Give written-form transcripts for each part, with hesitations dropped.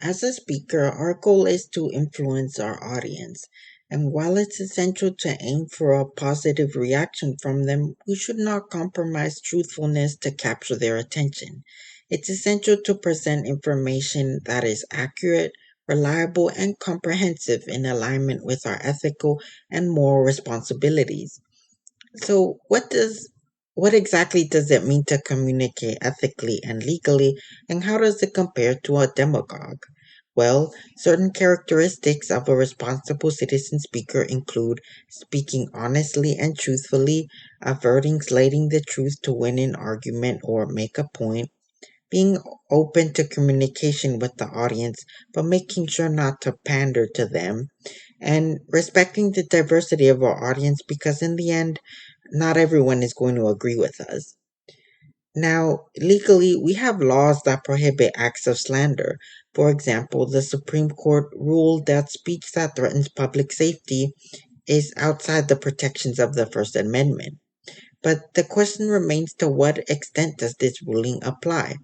As a speaker, our goal is to influence our audience. And while it's essential to aim for a positive reaction from them, we should not compromise truthfulness to capture their attention. It's essential to present information that is accurate, reliable, and comprehensive in alignment with our ethical and moral responsibilities. So, what exactly does it mean to communicate ethically and legally, and how does it compare to a demagogue? Well, certain characteristics of a responsible citizen speaker include speaking honestly and truthfully, averting slating the truth to win an argument or make a point, being open to communication with the audience, but making sure not to pander to them, and respecting the diversity of our audience because, in the end, not everyone is going to agree with us. Now, legally, we have laws that prohibit acts of slander. For example, the Supreme Court ruled that speech that threatens public safety is outside the protections of the First Amendment. But the question remains, to what extent does this ruling apply?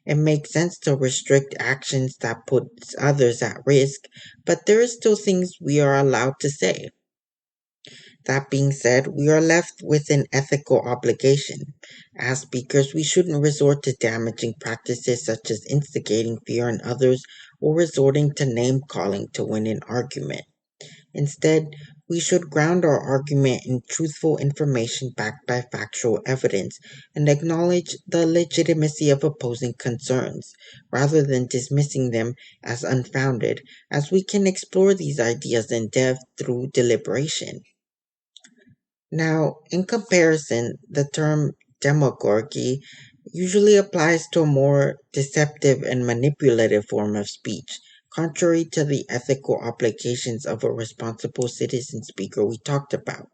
It makes sense to restrict actions that put others at risk, but there are still things we are allowed to say. That being said, we are left with an ethical obligation. As speakers, we shouldn't resort to damaging practices such as instigating fear in others or resorting to name calling to win an argument. Instead, we should ground our argument in truthful information backed by factual evidence and acknowledge the legitimacy of opposing concerns, rather than dismissing them as unfounded, as we can explore these ideas in depth through deliberation. Now, in comparison, the term demagogy usually applies to a more deceptive and manipulative form of speech, contrary to the ethical obligations of a responsible citizen speaker we talked about.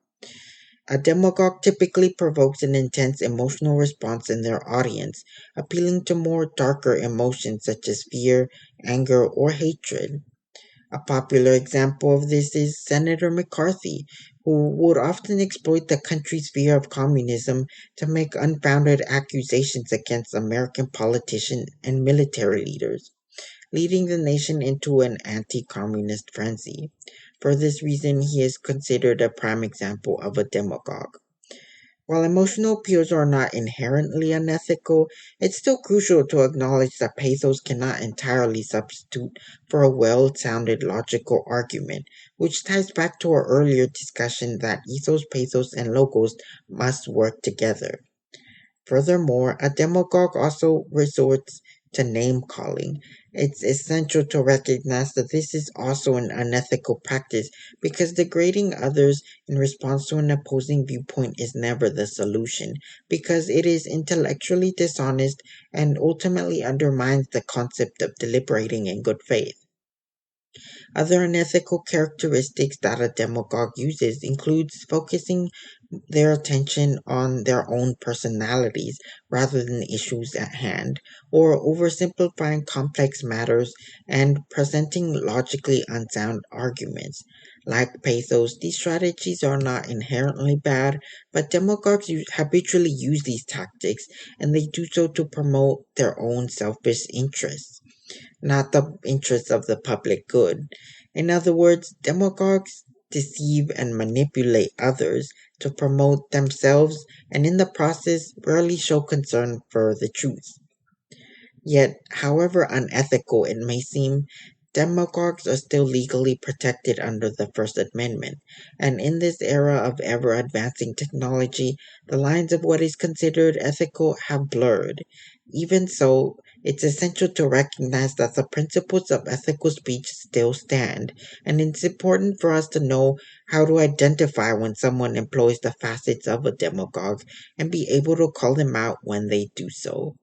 A demagogue typically provokes an intense emotional response in their audience, appealing to more darker emotions such as fear, anger, or hatred. A popular example of this is Senator McCarthy, who would often exploit the country's fear of communism to make unfounded accusations against American politicians and military leaders, leading the nation into an anti communist frenzy. For this reason, he is considered a prime example of a demagogue. While emotional appeals are not inherently unethical, it's still crucial to acknowledge that pathos cannot entirely substitute for a well-sounded logical argument, which ties back to our earlier discussion that ethos, pathos, and logos must work together. Furthermore, a demagogue also resorts to name calling. It's essential to recognize that this is also an unethical practice because degrading others in response to an opposing viewpoint is never the solution, because it is intellectually dishonest and ultimately undermines the concept of deliberating in good faith. Other unethical characteristics that a demagogue uses includes focusing their attention on their own personalities rather than the issues at hand, or oversimplifying complex matters and presenting logically unsound arguments. Like pathos, these strategies are not inherently bad, but demagogues habitually use these tactics, and they do so to promote their own selfish interests, not the interests of the public good. In other words, demagogues deceive and manipulate others to promote themselves and in the process rarely show concern for the truth. Yet, however unethical it may seem, demagogues are still legally protected under the First Amendment, and in this era of ever advancing technology, the lines of what is considered ethical have blurred. Even so, it's essential to recognize that the principles of ethical speech still stand, and it's important for us to know how to identify when someone employs the facets of a demagogue and be able to call them out when they do so.